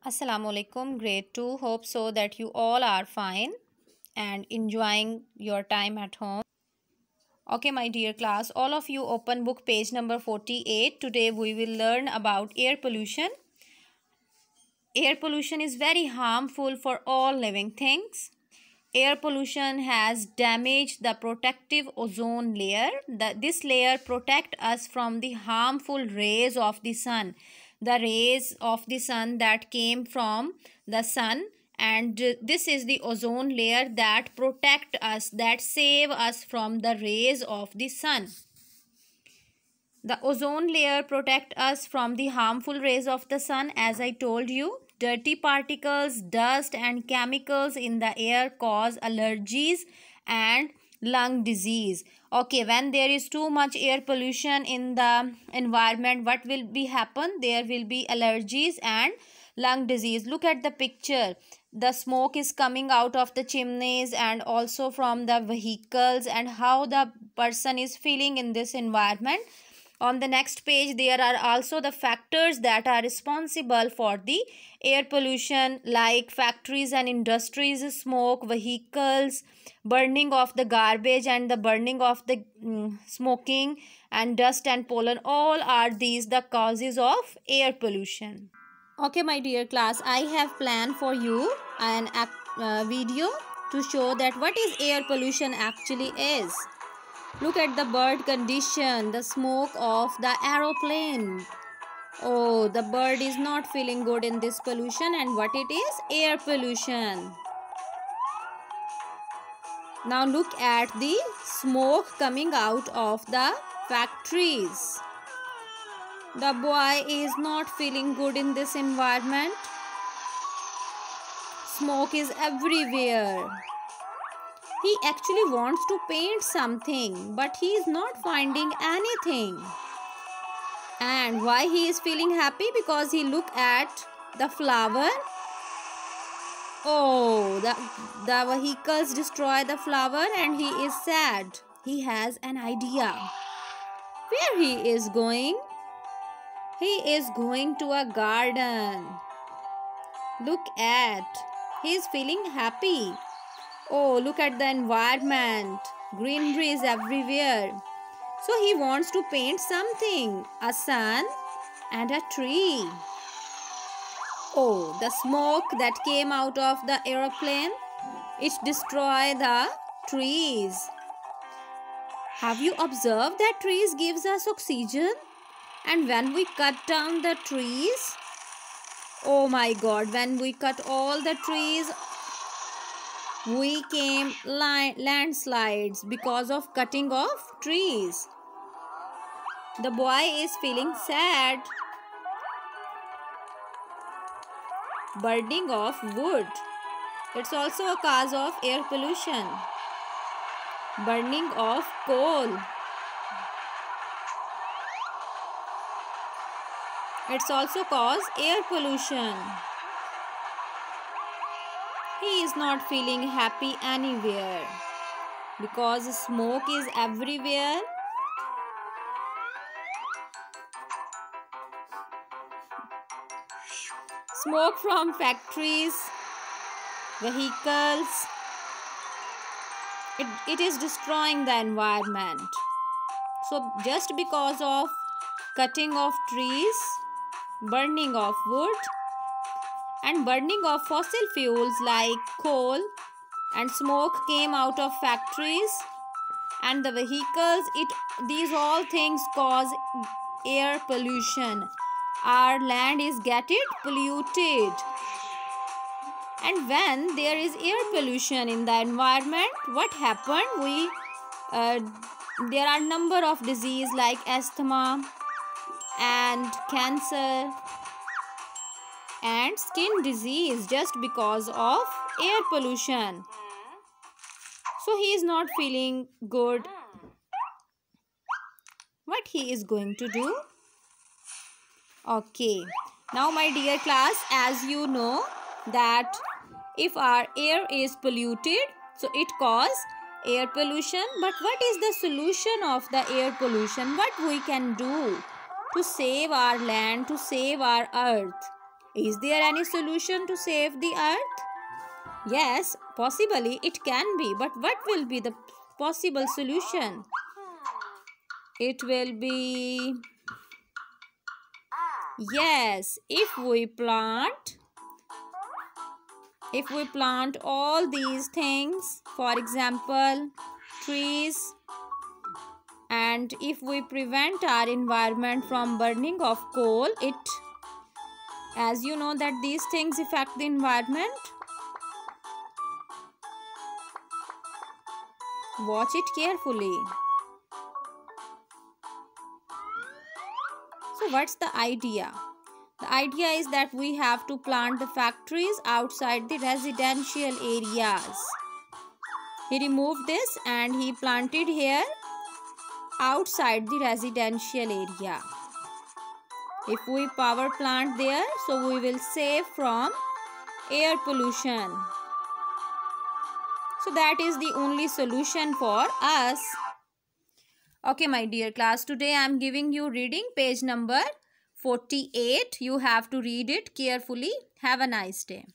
Assalamu alaikum, grade 2. Hope so that you all are fine and enjoying your time at home. Okay, my dear class, all of you open book page number 48. Today we will learn about air pollution. Air pollution is very harmful for all living things. Air pollution has damaged the protective ozone layer. This layer protects us from the harmful rays of the sun. The rays of the sun that came from the sun, and this is the ozone layer that protect us, that save us from the rays of the sun. The ozone layer protect us from the harmful rays of the sun. As I told you, dirty particles, dust and chemicals in the air cause allergies and lung disease. Okay, when there is too much air pollution in the environment, what will be happen? There will be allergies and lung disease. Look at the picture. The smoke is coming out of the chimneys and also from the vehicles, and how the person is feeling in this environment. On the next page, there are also the factors that are responsible for the air pollution, like factories and industries, smoke, vehicles, burning of the garbage and the burning of the smoking, and dust and pollen. All are these the causes of air pollution. Okay, my dear class, I have planned for you an video to show that what is air pollution actually is. Look at the bird condition, the smoke of the aeroplane. Oh, the bird is not feeling good in this pollution, and what it is? Air pollution. Now look at the smoke coming out of the factories. The boy is not feeling good in this environment. Smoke is everywhere. He actually wants to paint something, but he is not finding anything. And why he is feeling happy? Because he look at the flower. Oh, the vehicles destroy the flower and he is sad. He has an idea. Where he is going? He is going to a garden. Look at. He is feeling happy. Oh, look at the environment. Greenery is everywhere. So he wants to paint something. A sun and a tree. Oh, the smoke that came out of the aeroplane, it destroyed the trees. Have you observed that trees gives us oxygen? And when we cut down the trees, oh my God, when we cut all the trees, we came landslides because of cutting off trees. The boy is feeling sad. Burning of wood. It's also a cause of air pollution. Burning of coal. It's also cause air pollution. He is not feeling happy anywhere because smoke is everywhere. Smoke from factories, vehicles, it is destroying the environment. So just because of cutting of trees, burning of wood, and burning of fossil fuels like coal, and smoke came out of factories and the vehicles, these all things cause air pollution. Our land is getting polluted. And when there is air pollution in the environment, what happened? There are number of disease like asthma and cancer and skin disease just because of air pollution. So he is not feeling good. What he is going to do? Okay, now my dear class, as you know that if our air is polluted, so it causes air pollution. But what is the solution of the air pollution? What we can do to save our land, to save our earth? Is there any solution to save the earth? Yes, possibly it can be, but what will be the possible solution? It will be, yes, if we plant all these things, for example, trees, and if we prevent our environment from burning of coal, as you know that these things affect the environment. Watch it carefully. So what's the idea? The idea is that we have to plant the factories outside the residential areas. He removed this and he planted here outside the residential area. If we power plant there, so we will save from air pollution. So that is the only solution for us. Okay, my dear class, today I am giving you reading page number 48. You have to read it carefully. Have a nice day.